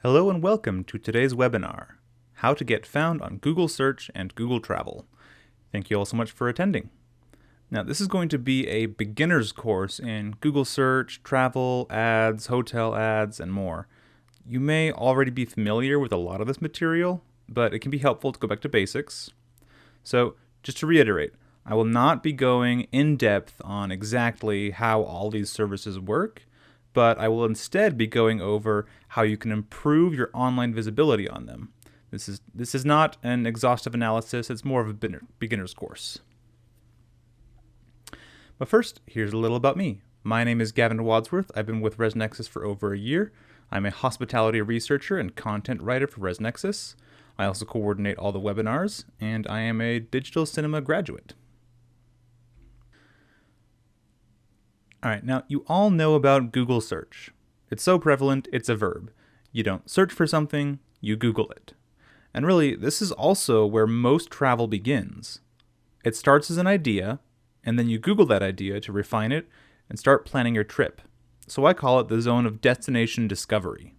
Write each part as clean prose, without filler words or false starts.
Hello and welcome to today's webinar, How to Get Found on Google Search and Google Travel. Thank you all so much for attending. Now, this is going to be a beginner's course in Google Search, travel, ads, hotel ads, and more. You may already be familiar with a lot of this material, but it can be helpful to go back to basics. So, just to reiterate, I will not be going in depth on exactly how all these services work, but I will instead be going over how you can improve your online visibility on them. This is not an exhaustive analysis, it's more of a beginner's course. But first, here's a little about me. My name is Gavin Wadsworth. I've been with ResNexus for over a year. I'm a hospitality researcher and content writer for ResNexus. I also coordinate all the webinars, and I am a digital cinema graduate. Alright, now you all know about Google search. It's so prevalent, it's a verb. You don't search for something, you Google it. And really, this is also where most travel begins. It starts as an idea, and then you Google that idea to refine it and start planning your trip. So I call it the zone of destination discovery.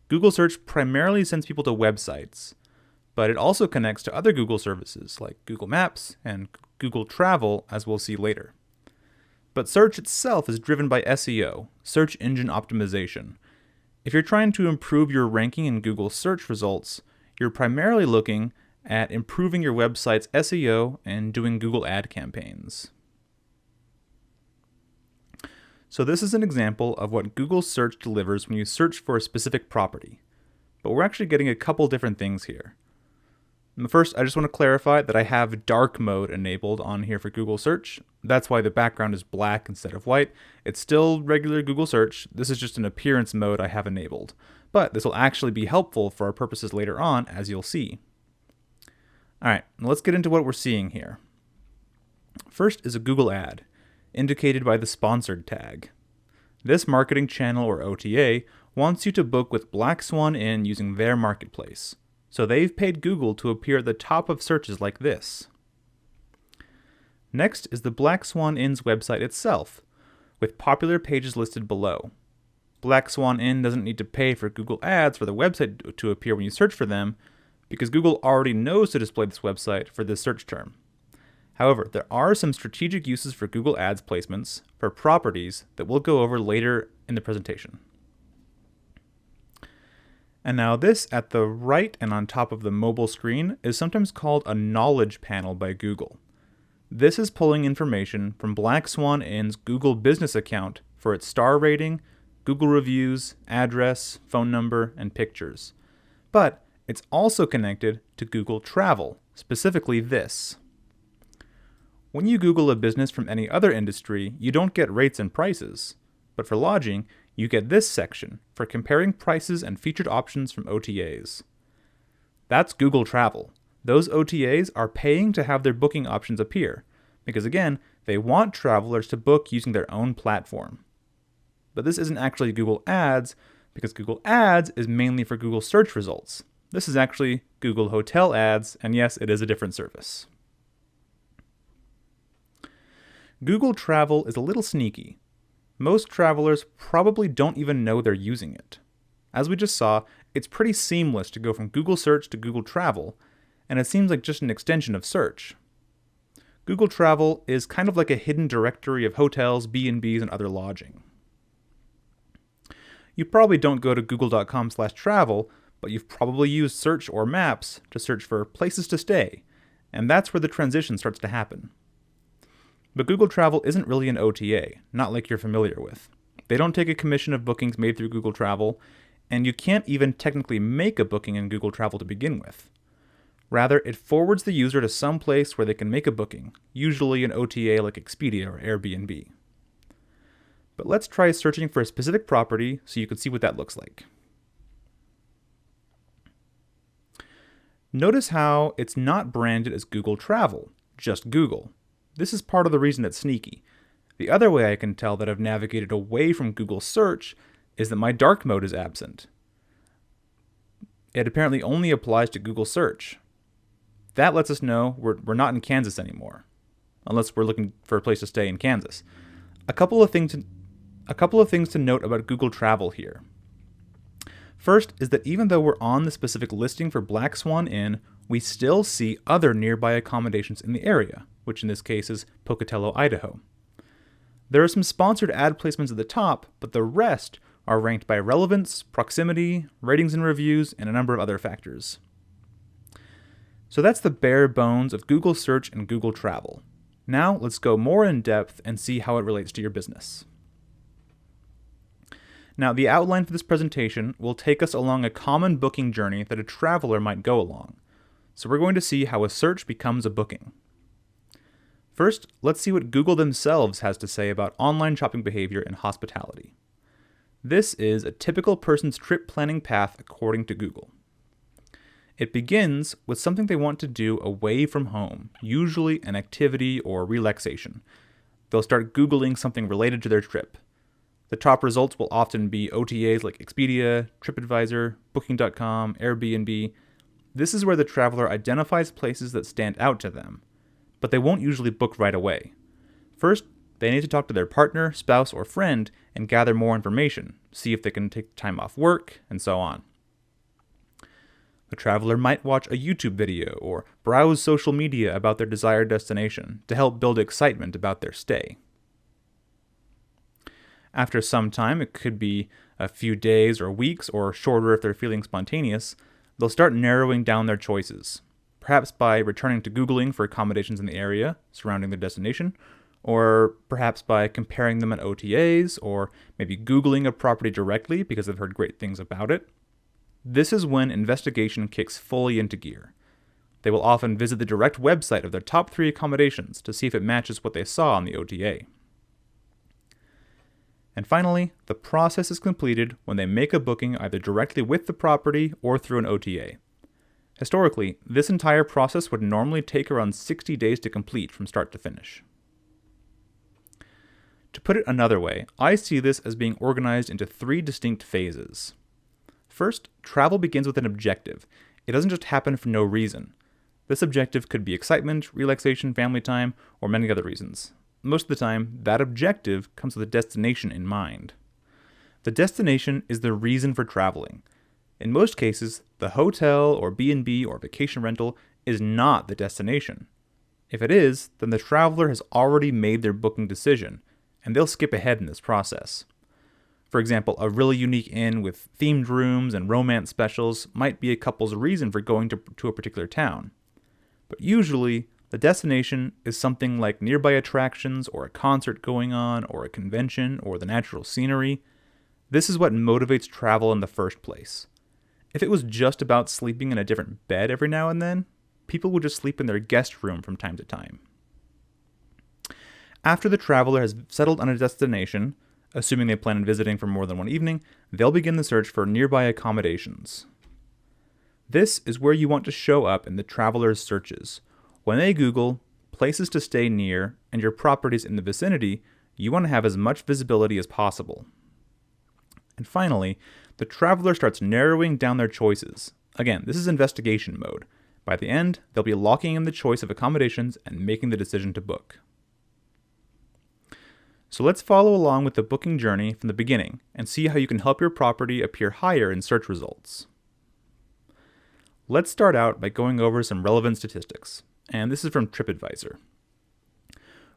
Google search primarily sends people to websites, but it also connects to other Google services like Google Maps and Google Travel, as we'll see later. But search itself is driven by SEO, search engine optimization. If you're trying to improve your ranking in Google search results, you're primarily looking at improving your website's SEO and doing Google ad campaigns. So this is an example of what Google search delivers when you search for a specific property. But we're actually getting a couple different things here. First, I just want to clarify that I have dark mode enabled on here for Google search. That's why the background is black instead of white. It's still regular Google search. This is just an appearance mode I have enabled. But this will actually be helpful for our purposes later on, as you'll see. Alright, let's get into what we're seeing here. First is a Google ad, indicated by the sponsored tag. This marketing channel or OTA wants you to book with Black Swan Inn using their marketplace. So they've paid Google to appear at the top of searches like this. Next is the Black Swan Inn's website itself, with popular pages listed below. Black Swan Inn doesn't need to pay for Google ads for the website to appear when you search for them, because Google already knows to display this website for this search term. However, there are some strategic uses for Google Ads placements for properties that we'll go over later in the presentation. And now this at the right and on top of the mobile screen is sometimes called a knowledge panel by Google. This is pulling information from Black Swan Inn's Google business account for its star rating, Google reviews, address, phone number, and pictures. But it's also connected to Google Travel, specifically this. When you Google a business from any other industry, you don't get rates and prices. But for lodging, you get this section for comparing prices and featured options from OTAs. That's Google Travel. Those OTAs are paying to have their booking options appear, because again, they want travelers to book using their own platform. But this isn't actually Google Ads, because Google Ads is mainly for Google search results. This is actually Google Hotel Ads, and yes, it is a different service. Google Travel is a little sneaky. Most travelers probably don't even know they're using it. As we just saw, it's pretty seamless to go from Google Search to Google Travel, and it seems like just an extension of search. Google Travel is kind of like a hidden directory of hotels, B&Bs, and other lodging. You probably don't go to google.com/travel, but you've probably used search or maps to search for places to stay, and that's where the transition starts to happen. But Google Travel isn't really an OTA, not like you're familiar with. They don't take a commission of bookings made through Google Travel, and you can't even technically make a booking in Google Travel to begin with. Rather, it forwards the user to some place where they can make a booking, usually an OTA like Expedia or Airbnb. But let's try searching for a specific property so you can see what that looks like. Notice how it's not branded as Google Travel, just Google. This is part of the reason it's sneaky. The other way I can tell that I've navigated away from Google Search is that my dark mode is absent. It apparently only applies to Google Search. That lets us know we're not in Kansas anymore, unless we're looking for a place to stay in Kansas. A couple of things to note about Google Travel here. First is that even though we're on the specific listing for Black Swan Inn, we still see other nearby accommodations in the area, which in this case is Pocatello, Idaho. There are some sponsored ad placements at the top, but the rest are ranked by relevance, proximity, ratings and reviews, and a number of other factors. So that's the bare bones of Google Search and Google Travel. Now let's go more in depth and see how it relates to your business. Now, the outline for this presentation will take us along a common booking journey that a traveler might go along. So we're going to see how a search becomes a booking. First, let's see what Google themselves has to say about online shopping behavior and hospitality. This is a typical person's trip planning path according to Google. It begins with something they want to do away from home, usually an activity or relaxation. They'll start Googling something related to their trip. The top results will often be OTAs like Expedia, TripAdvisor, Booking.com, Airbnb. This is where the traveler identifies places that stand out to them, but they won't usually book right away. First, they need to talk to their partner, spouse, or friend and gather more information, see if they can take time off work, and so on. The traveler might watch a YouTube video or browse social media about their desired destination to help build excitement about their stay. After some time, it could be a few days or weeks, or shorter if they're feeling spontaneous, they'll start narrowing down their choices, perhaps by returning to Googling for accommodations in the area surrounding their destination, or perhaps by comparing them at OTAs, or maybe Googling a property directly because they've heard great things about it. This is when investigation kicks fully into gear. They will often visit the direct website of their top 3 accommodations to see if it matches what they saw on the OTA. And finally, the process is completed when they make a booking either directly with the property or through an OTA. Historically, this entire process would normally take around 60 days to complete from start to finish. To put it another way, I see this as being organized into 3 distinct phases. First, travel begins with an objective. It doesn't just happen for no reason. This objective could be excitement, relaxation, family time, or many other reasons. Most of the time, that objective comes with a destination in mind. The destination is the reason for traveling. In most cases, the hotel or B&B or vacation rental is not the destination. If it is, then the traveler has already made their booking decision, and they'll skip ahead in this process. For example, a really unique inn with themed rooms and romance specials might be a couple's reason for going to a particular town. But usually, the destination is something like nearby attractions or a concert going on or a convention or the natural scenery. This is what motivates travel in the first place. If it was just about sleeping in a different bed every now and then, people would just sleep in their guest room from time to time. After the traveler has settled on a destination, assuming they plan on visiting for more than one evening, they'll begin the search for nearby accommodations. This is where you want to show up in the traveler's searches. When they Google places to stay near and your properties in the vicinity, you want to have as much visibility as possible. And finally, the traveler starts narrowing down their choices. Again, this is investigation mode. By the end, they'll be locking in the choice of accommodations and making the decision to book. So let's follow along with the booking journey from the beginning and see how you can help your property appear higher in search results. Let's start out by going over some relevant statistics, and this is from TripAdvisor.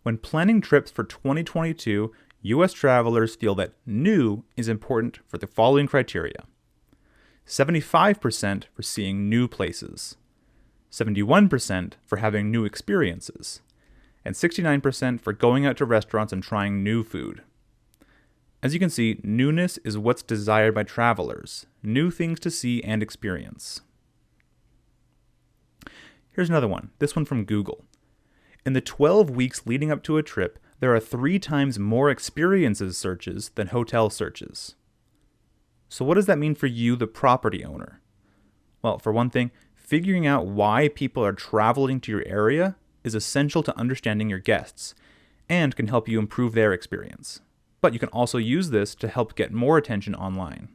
When planning trips for 2022, U.S. travelers feel that new is important for the following criteria: 75% for seeing new places, 71% for having new experiences, and 69% for going out to restaurants and trying new food. As you can see, newness is what's desired by travelers, new things to see and experience. Here's another one, this one from Google. In the 12 weeks leading up to a trip, there are 3 times more experiences searches than hotel searches. So what does that mean for you, the property owner? Well, for one thing, figuring out why people are traveling to your area is essential to understanding your guests and can help you improve their experience. But you can also use this to help get more attention online.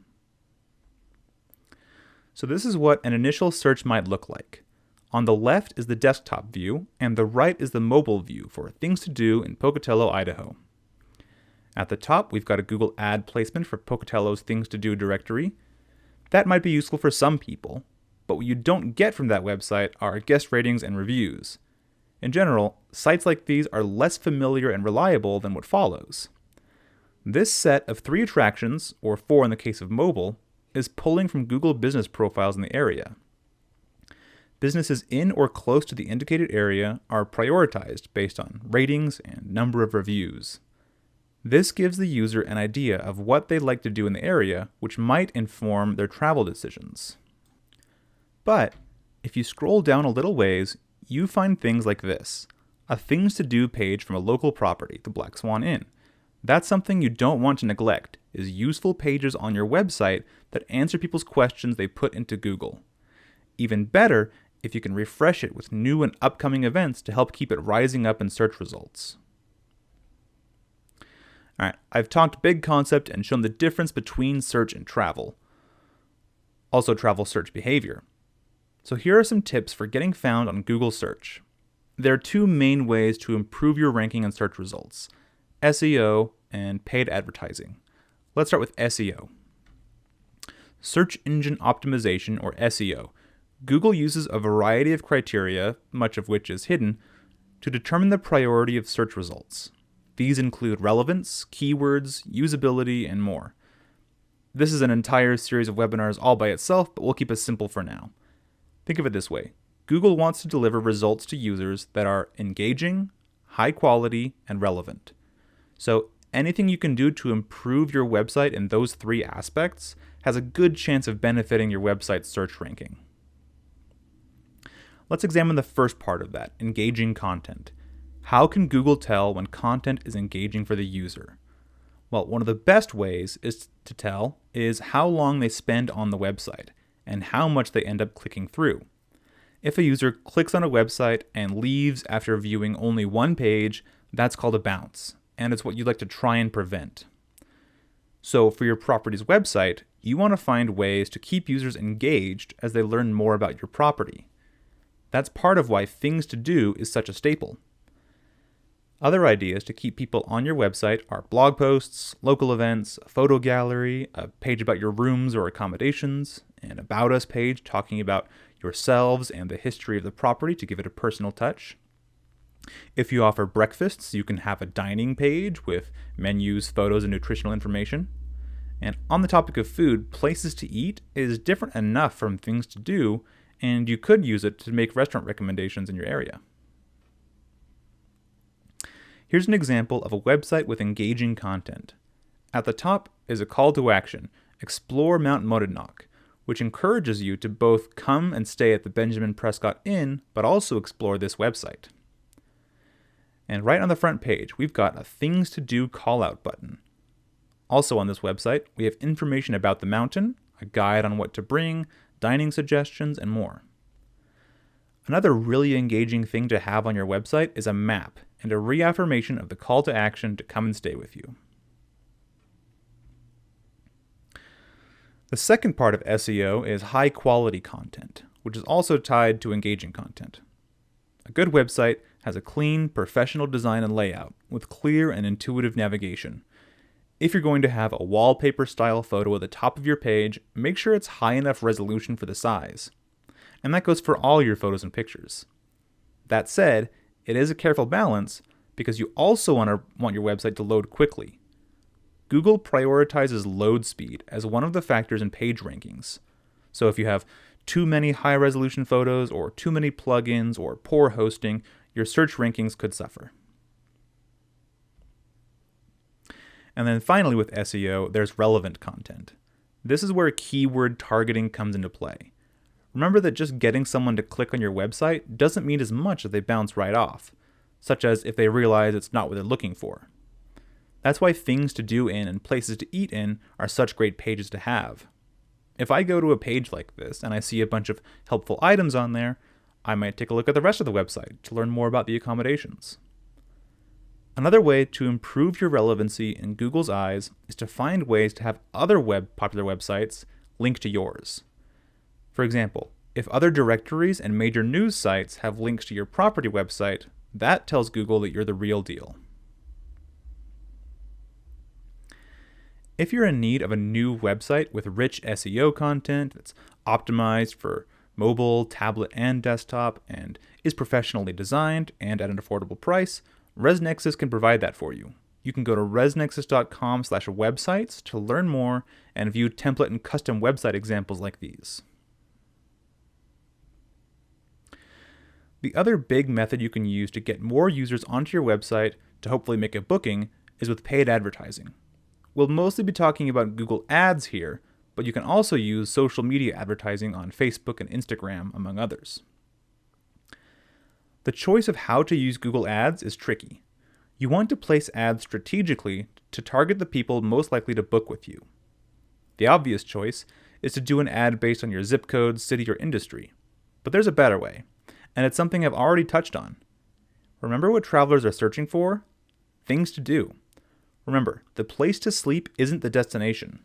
So this is what an initial search might look like. On the left is the desktop view, and the right is the mobile view for things to do in Pocatello, Idaho. At the top, we've got a Google ad placement for Pocatello's Things to Do directory. That might be useful for some people, but what you don't get from that website are guest ratings and reviews. In general, sites like these are less familiar and reliable than what follows. This set of 3 attractions, or 4 in the case of mobile, is pulling from Google business profiles in the area. Businesses in or close to the indicated area are prioritized based on ratings and number of reviews. This gives the user an idea of what they'd like to do in the area, which might inform their travel decisions. But if you scroll down a little ways, you find things like this, a things to do page from a local property, the Black Swan Inn. That's something you don't want to neglect, is useful pages on your website that answer people's questions they put into Google. Even better if you can refresh it with new and upcoming events to help keep it rising up in search results. Alright, I've talked big concept and shown the difference between search and travel. Also travel search behavior. So here are some tips for getting found on Google search. There are 2 main ways to improve your ranking and search results: SEO and paid advertising. Let's start with SEO. Search engine optimization, or SEO. Google uses a variety of criteria, much of which is hidden, to determine the priority of search results. These include relevance, keywords, usability, and more. This is an entire series of webinars all by itself, but we'll keep it simple for now. Think of it this way. Google wants to deliver results to users that are engaging, high quality, and relevant. So anything you can do to improve your website in those 3 aspects has a good chance of benefiting your website's search ranking. Let's examine the first part of that, engaging content. How can Google tell when content is engaging for the user? Well, one of the best ways to tell is how long they spend on the website and how much they end up clicking through. If a user clicks on a website and leaves after viewing only 1 page, that's called a bounce, and it's what you'd like to try and prevent. So for your property's website, you want to find ways to keep users engaged as they learn more about your property. That's part of why things to do is such a staple. Other ideas to keep people on your website are blog posts, local events, a photo gallery, a page about your rooms or accommodations, an About Us page talking about yourselves and the history of the property to give it a personal touch. If you offer breakfasts, you can have a dining page with menus, photos, and nutritional information. And on the topic of food, places to eat is different enough from things to do, and you could use it to make restaurant recommendations in your area. Here's an example of a website with engaging content. At the top is a call to action, explore Mount Monadnock, which encourages you to both come and stay at the Benjamin Prescott Inn, but also explore this website. And right on the front page, we've got a Things to Do call-out button. Also on this website, we have information about the mountain, a guide on what to bring, dining suggestions, and more. Another really engaging thing to have on your website is a map and a reaffirmation of the call to action to come and stay with you. The second part of SEO is high quality content, which is also tied to engaging content. A good website has a clean, professional design and layout with clear and intuitive navigation. If you're going to have a wallpaper style photo at the top of your page, make sure it's high enough resolution for the size. And that goes for all your photos and pictures. That said, it is a careful balance because you also want your website to load quickly. Google prioritizes load speed as one of the factors in page rankings. So if you have too many high-resolution photos or too many plugins or poor hosting, your search rankings could suffer. And then finally with SEO, there's relevant content. This is where keyword targeting comes into play. Remember that just getting someone to click on your website doesn't mean as much if they bounce right off, such as if they realize it's not what they're looking for. That's why things to do in and places to eat in are such great pages to have. If I go to a page like this and I see a bunch of helpful items on there, I might take a look at the rest of the website to learn more about the accommodations. Another way to improve your relevancy in Google's eyes is to find ways to have other popular websites link to yours. For example, if other directories and major news sites have links to your property website, that tells Google that you're the real deal. If you're in need of a new website with rich SEO content that's optimized for mobile, tablet, and desktop, and is professionally designed and at an affordable price, ResNexus can provide that for you. You can go to resnexus.com/websites to learn more and view template and custom website examples like these. The other big method you can use to get more users onto your website to hopefully make a booking is with paid advertising. We'll mostly be talking about Google Ads here, but you can also use social media advertising on Facebook and Instagram, among others. The choice of how to use Google Ads is tricky. You want to place ads strategically to target the people most likely to book with you. The obvious choice is to do an ad based on your zip code, city, or industry. But there's a better way, and it's something I've already touched on. Remember what travelers are searching for? Things to do. Remember, the place to sleep isn't the destination.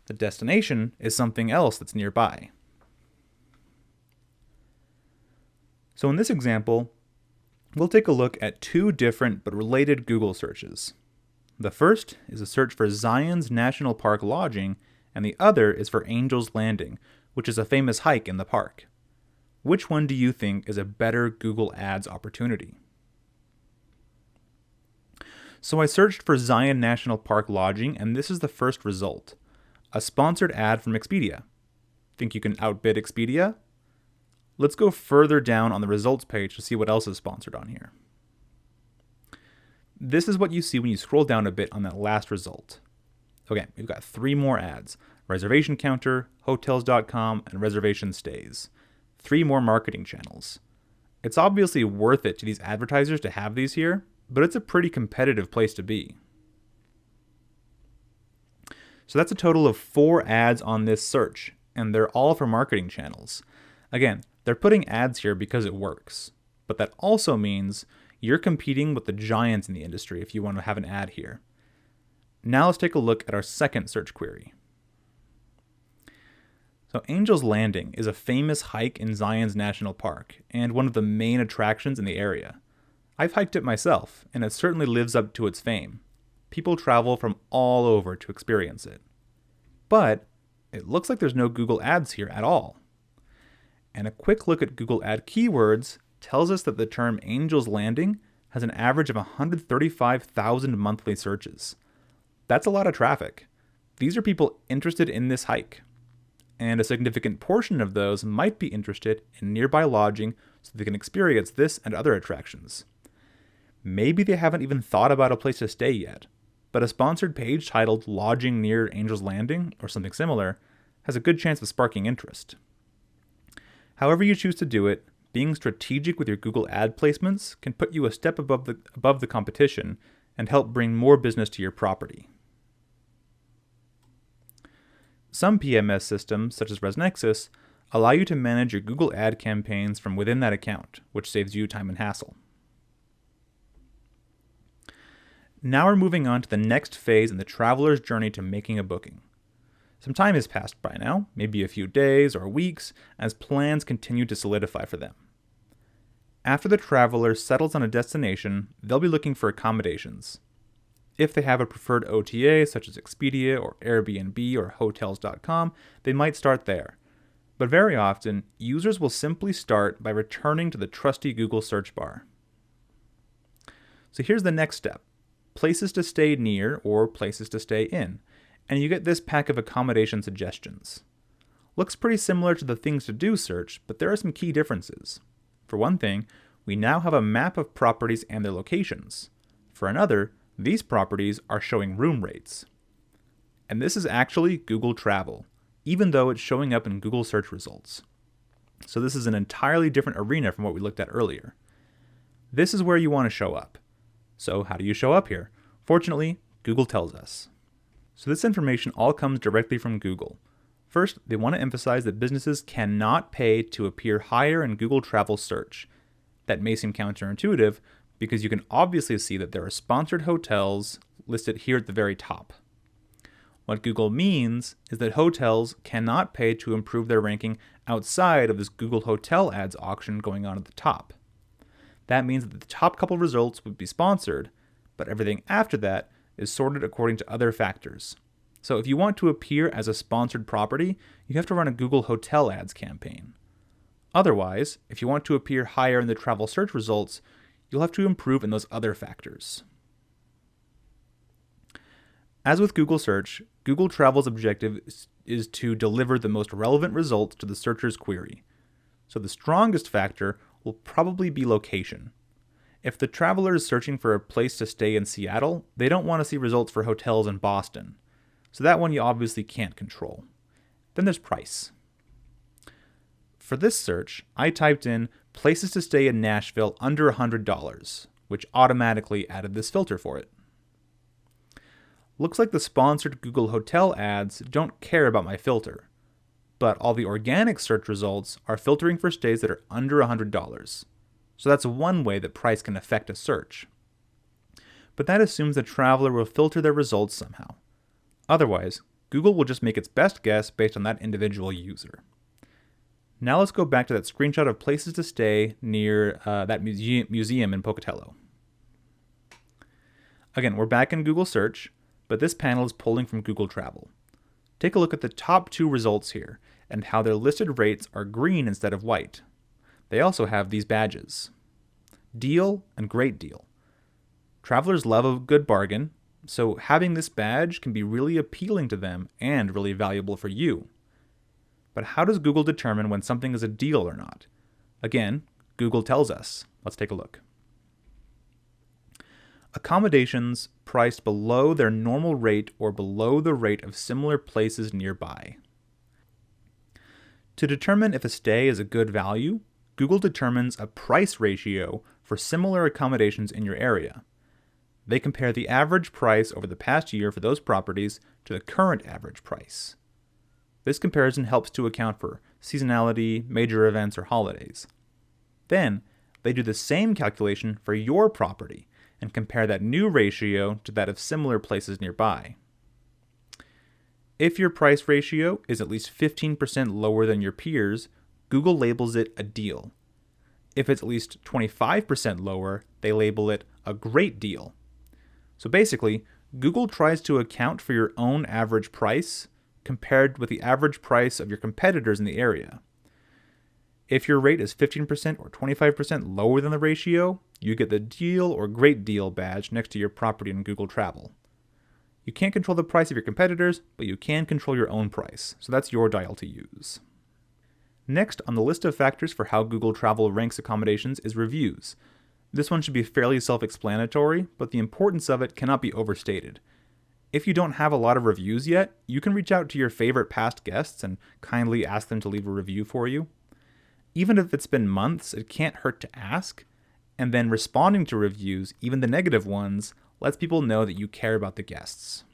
The destination is something else that's nearby. So in this example, we'll take a look at two different but related Google searches. The first is a search for Zion's National Park lodging, and the other is for Angel's Landing, which is a famous hike in the park. Which one do you think is a better Google Ads opportunity? So I searched for Zion National Park lodging, and this is the first result. A sponsored ad from Expedia. Think you can outbid Expedia? Let's go further down on the results page to see what else is sponsored on here. This is what you see when you scroll down a bit on that last result. Okay, we've got 3 more ads. Reservation Counter, Hotels.com, and Reservation Stays. 3 more marketing channels. It's obviously worth it to these advertisers to have these here, but it's a pretty competitive place to be. So that's a total of 4 ads on this search, and they're all for marketing channels. Again, they're putting ads here because it works, but that also means you're competing with the giants in the industry if you want to have an ad here. Now let's take a look at our second search query. So Angel's Landing is a famous hike in Zion's National Park and one of the main attractions in the area. I've hiked it myself, and it certainly lives up to its fame. People travel from all over to experience it. But it looks like there's no Google Ads here at all. And a quick look at Google Ad keywords tells us that the term Angel's Landing has an average of 135,000 monthly searches. That's a lot of traffic. These are people interested in this hike. And a significant portion of those might be interested in nearby lodging so they can experience this and other attractions. Maybe they haven't even thought about a place to stay yet, but a sponsored page titled Lodging Near Angel's Landing or something similar has a good chance of sparking interest. However you choose to do it, being strategic with your Google ad placements can put you a step above the competition and help bring more business to your property. Some PMS systems, such as ResNexus, allow you to manage your Google ad campaigns from within that account, which saves you time and hassle. Now we're moving on to the next phase in the traveler's journey to making a booking. Some time has passed by now, maybe a few days or weeks, as plans continue to solidify for them. After the traveler settles on a destination, they'll be looking for accommodations. If they have a preferred OTA, such as Expedia or Airbnb or Hotels.com, they might start there. But very often, users will simply start by returning to the trusty Google search bar. So here's the next step. Places to stay near or places to stay in, and you get this pack of accommodation suggestions. Looks pretty similar to the things to do search, but there are some key differences. For one thing, we now have a map of properties and their locations. For another, these properties are showing room rates. And this is actually Google Travel, even though it's showing up in Google search results. So this is an entirely different arena from what we looked at earlier. This is where you want to show up. So how do you show up here? Fortunately, Google tells us. So this information all comes directly from Google. First, they want to emphasize that businesses cannot pay to appear higher in Google Travel search. That may seem counterintuitive because you can obviously see that there are sponsored hotels listed here at the very top. What Google means is that hotels cannot pay to improve their ranking outside of this Google Hotel Ads auction going on at the top. That means that the top couple results would be sponsored, but everything after that is sorted according to other factors. So if you want to appear as a sponsored property, you have to run a Google Hotel Ads campaign. Otherwise, if you want to appear higher in the travel search results, you'll have to improve in those other factors. As with Google Search, Google Travel's objective is to deliver the most relevant results to the searcher's query. So the strongest factor will probably be location. If the traveler is searching for a place to stay in Seattle, they don't want to see results for hotels in Boston. So that one you obviously can't control. Then there's price. For this search, I typed in places to stay in Nashville under $100, which automatically added this filter for it. Looks like the sponsored Google Hotel ads don't care about my filter, but all the organic search results are filtering for stays that are under $100. So that's one way that price can affect a search. But that assumes the traveler will filter their results somehow. Otherwise, Google will just make its best guess based on that individual user. Now let's go back to that screenshot of places to stay near that museum in Pocatello. Again, we're back in Google Search, but this panel is pulling from Google Travel. Take a look at the top two results here and how their listed rates are green instead of white. They also have these badges: Deal and Great Deal. Travelers love a good bargain, so having this badge can be really appealing to them and really valuable for you. But how does Google determine when something is a deal or not? Again, Google tells us. Let's take a look. Accommodations priced below their normal rate or below the rate of similar places nearby. To determine if a stay is a good value, Google determines a price ratio for similar accommodations in your area. They compare the average price over the past year for those properties to the current average price. This comparison helps to account for seasonality, major events, or holidays. Then, they do the same calculation for your property and compare that new ratio to that of similar places nearby. If your price ratio is at least 15% lower than your peers, Google labels it a deal. If it's at least 25% lower, they label it a great deal. So basically, Google tries to account for your own average price compared with the average price of your competitors in the area. If your rate is 15% or 25% lower than the ratio, you get the Deal or Great Deal badge next to your property in Google Travel. You can't control the price of your competitors, but you can control your own price, so that's your dial to use. Next on the list of factors for how Google Travel ranks accommodations is reviews. This one should be fairly self-explanatory, but the importance of it cannot be overstated. If you don't have a lot of reviews yet, you can reach out to your favorite past guests and kindly ask them to leave a review for you. Even if it's been months, it can't hurt to ask, and then responding to reviews, even the negative ones, lets people know that you care about the guests.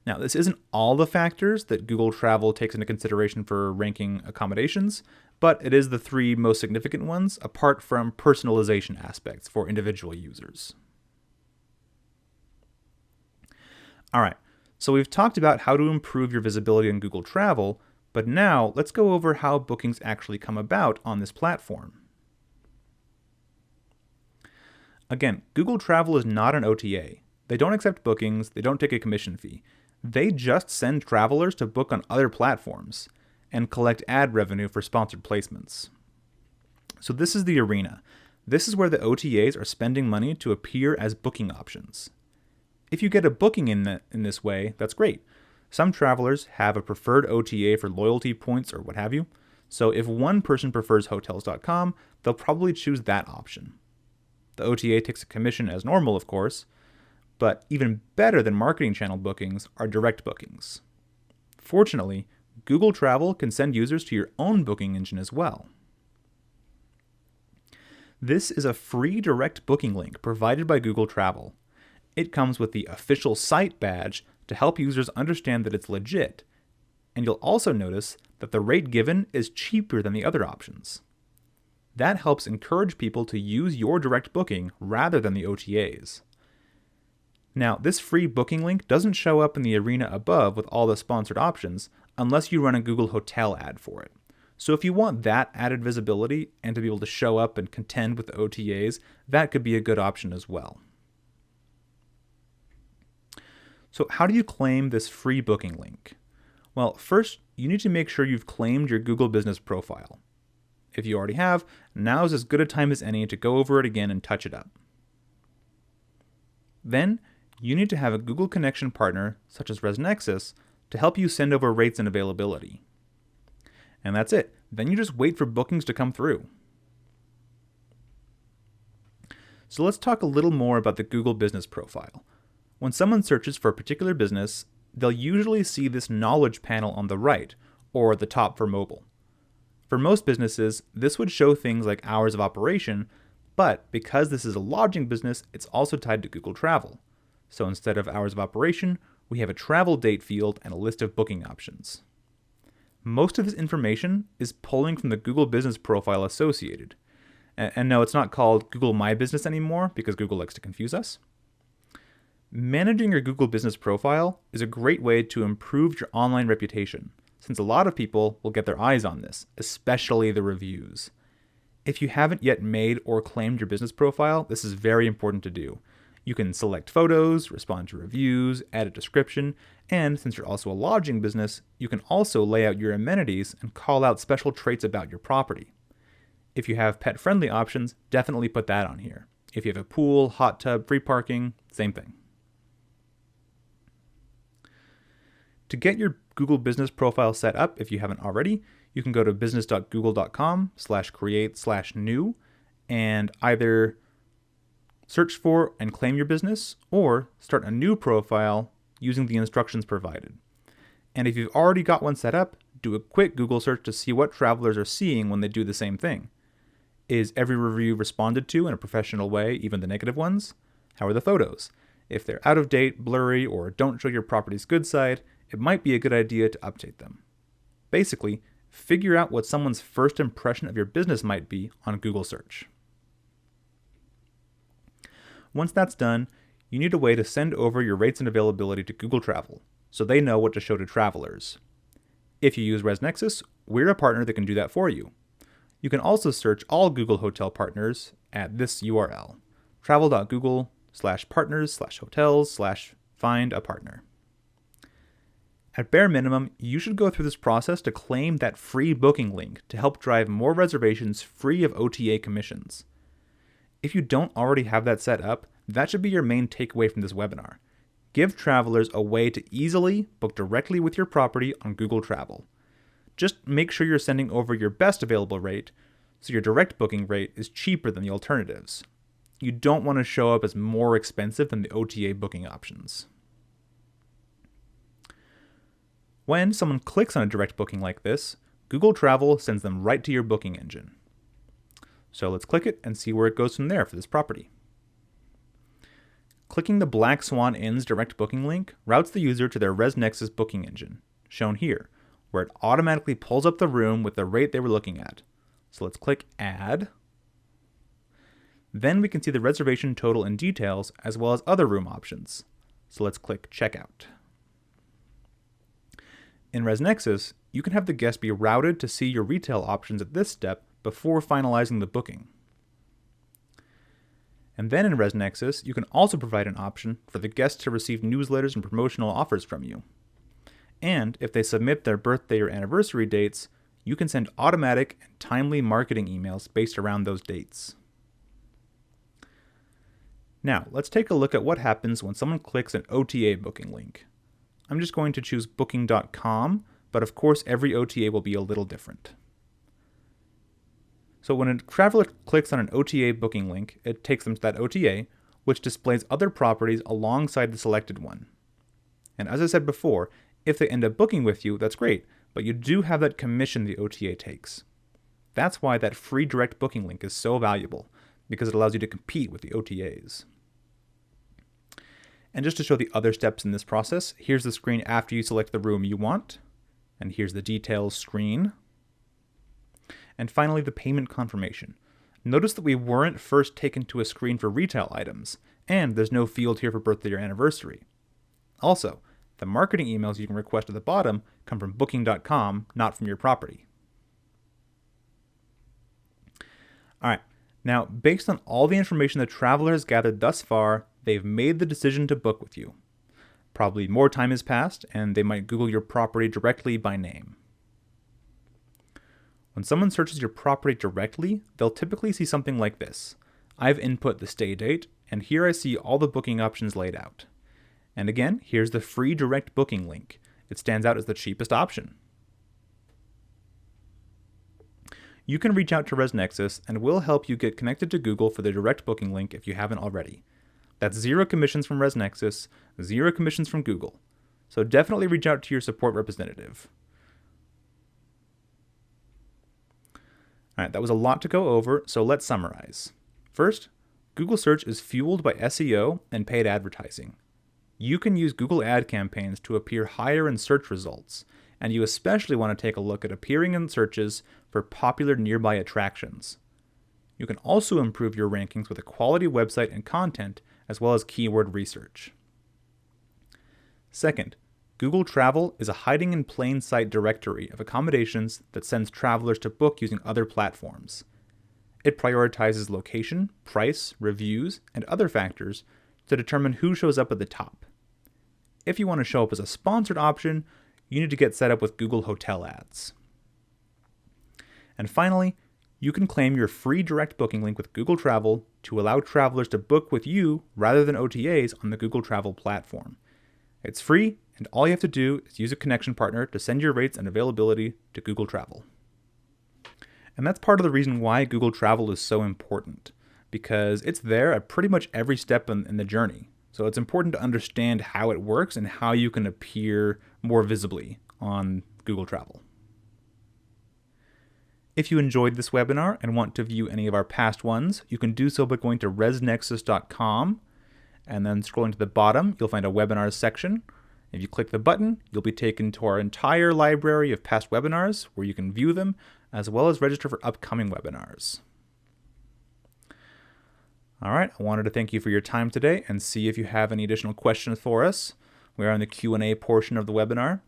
Now, this isn't all the factors that Google Travel takes into consideration for ranking accommodations, but it is the three most significant ones, apart from personalization aspects for individual users. All right, so we've talked about how to improve your visibility on Google Travel, but now let's go over how bookings actually come about on this platform. Again, Google Travel is not an OTA. They don't accept bookings, they don't take a commission fee. They just send travelers to book on other platforms and collect ad revenue for sponsored placements. So this is the arena. This is where the OTAs are spending money to appear as booking options. If you get a booking in this way, that's great. Some travelers have a preferred OTA for loyalty points or what have you. So if one person prefers Hotels.com, they'll probably choose that option. The OTA takes a commission as normal, of course, but even better than marketing channel bookings are direct bookings. Fortunately, Google Travel can send users to your own booking engine as well. This is a free direct booking link provided by Google Travel. It comes with the official site badge to help users understand that it's legit, and you'll also notice that the rate given is cheaper than the other options. That helps encourage people to use your direct booking rather than the OTAs. Now, this free booking link doesn't show up in the arena above with all the sponsored options unless you run a Google Hotel ad for it. So if you want that added visibility and to be able to show up and contend with the OTAs, that could be a good option as well. So how do you claim this free booking link? Well, first, you need to make sure you've claimed your Google Business profile. If you already have, now is as good a time as any to go over it again and touch it up. Then, you need to have a Google connection partner, such as ResNexus, to help you send over rates and availability. And that's it. Then you just wait for bookings to come through. So let's talk a little more about the Google Business profile. When someone searches for a particular business, they'll usually see this knowledge panel on the right, or the top for mobile. For most businesses, this would show things like hours of operation, but because this is a lodging business, it's also tied to Google Travel. So instead of hours of operation, we have a travel date field and a list of booking options. Most of this information is pulling from the Google Business profile associated. And no, it's not called Google My Business anymore because Google likes to confuse us. Managing your Google Business profile is a great way to improve your online reputation, since a lot of people will get their eyes on this, especially the reviews. If you haven't yet made or claimed your business profile, this is very important to do. You can select photos, respond to reviews, add a description, and since you're also a lodging business, you can also lay out your amenities and call out special traits about your property. If you have pet-friendly options, definitely put that on here. If you have a pool, hot tub, free parking, same thing. To get your Google Business profile set up, if you haven't already, you can go to business.google.com/create/new and either search for and claim your business or start a new profile using the instructions provided. And if you've already got one set up, do a quick Google search to see what travelers are seeing when they do the same thing. Is every review responded to in a professional way, even the negative ones? How are the photos? If they're out of date, blurry, or don't show your property's good side, it might be a good idea to update them. Basically, figure out what someone's first impression of your business might be on Google search. Once that's done, you need a way to send over your rates and availability to Google Travel, so they know what to show to travelers. If you use ResNexus, we're a partner that can do that for you. You can also search all Google Hotel partners at this URL, travel.google/partners/hotels/find-a-partner. At bare minimum, you should go through this process to claim that free booking link to help drive more reservations free of OTA commissions. If you don't already have that set up, that should be your main takeaway from this webinar. Give travelers a way to easily book directly with your property on Google Travel. Just make sure you're sending over your best available rate, so your direct booking rate is cheaper than the alternatives. You don't want to show up as more expensive than the OTA booking options. When someone clicks on a direct booking like this, Google Travel sends them right to your booking engine. So let's click it and see where it goes from there for this property. Clicking the Black Swan Inn's direct booking link routes the user to their ResNexus booking engine, shown here, where it automatically pulls up the room with the rate they were looking at. So let's click Add. Then we can see the reservation total and details, as well as other room options. So let's click Checkout. In ResNexus, you can have the guest be routed to see your retail options at this step before finalizing the booking. And then in ResNexus, you can also provide an option for the guest to receive newsletters and promotional offers from you. And if they submit their birthday or anniversary dates, you can send automatic and timely marketing emails based around those dates. Now, let's take a look at what happens when someone clicks an OTA booking link. I'm just going to choose booking.com, but of course every OTA will be a little different. So when a traveler clicks on an OTA booking link, it takes them to that OTA, which displays other properties alongside the selected one. And as I said before, if they end up booking with you, that's great, but you do have that commission the OTA takes. That's why that free direct booking link is so valuable, because it allows you to compete with the OTAs. And just to show the other steps in this process, here's the screen after you select the room you want, and here's the details screen. And finally, the payment confirmation. Notice that we weren't first taken to a screen for retail items, and there's no field here for birthday or anniversary. Also, the marketing emails you can request at the bottom come from booking.com, not from your property. All right, now based on all the information the traveler has gathered thus far, they've made the decision to book with you. Probably more time has passed, and they might Google your property directly by name. When someone searches your property directly, they'll typically see something like this. I've input the stay date, and here I see all the booking options laid out. And again, here's the free direct booking link. It stands out as the cheapest option. You can reach out to ResNexus, and we'll help you get connected to Google for the direct booking link if you haven't already. That's 0 commissions from ResNexus, 0 commissions from Google. So definitely reach out to your support representative. All right, that was a lot to go over, so let's summarize. First, Google search is fueled by SEO and paid advertising. You can use Google ad campaigns to appear higher in search results, and you especially want to take a look at appearing in searches for popular nearby attractions. You can also improve your rankings with a quality website and content, as well as keyword research. Second, Google Travel is a hiding in plain sight directory of accommodations that sends travelers to book using other platforms. It prioritizes location, price, reviews, and other factors to determine who shows up at the top. If you want to show up as a sponsored option, you need to get set up with Google Hotel Ads. And finally, you can claim your free direct booking link with Google Travel to allow travelers to book with you rather than OTAs on the Google Travel platform. It's free, and all you have to do is use a connection partner to send your rates and availability to Google Travel. And that's part of the reason why Google Travel is so important, because it's there at pretty much every step in the journey. So it's important to understand how it works and how you can appear more visibly on Google Travel. If you enjoyed this webinar and want to view any of our past ones, you can do so by going to resnexus.com, and then scrolling to the bottom, you'll find a webinars section. If you click the button, you'll be taken to our entire library of past webinars where you can view them, as well as register for upcoming webinars. All right, I wanted to thank you for your time today and see if you have any additional questions for us. We are in the Q&A portion of the webinar.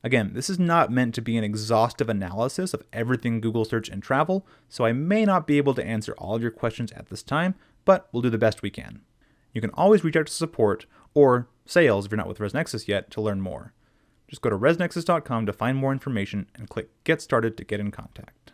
Again, this is not meant to be an exhaustive analysis of everything Google Search and Travel, so I may not be able to answer all of your questions at this time, but we'll do the best we can. You can always reach out to support or sales if you're not with ResNexus yet to learn more. Just go to resnexus.com to find more information and click Get Started to get in contact.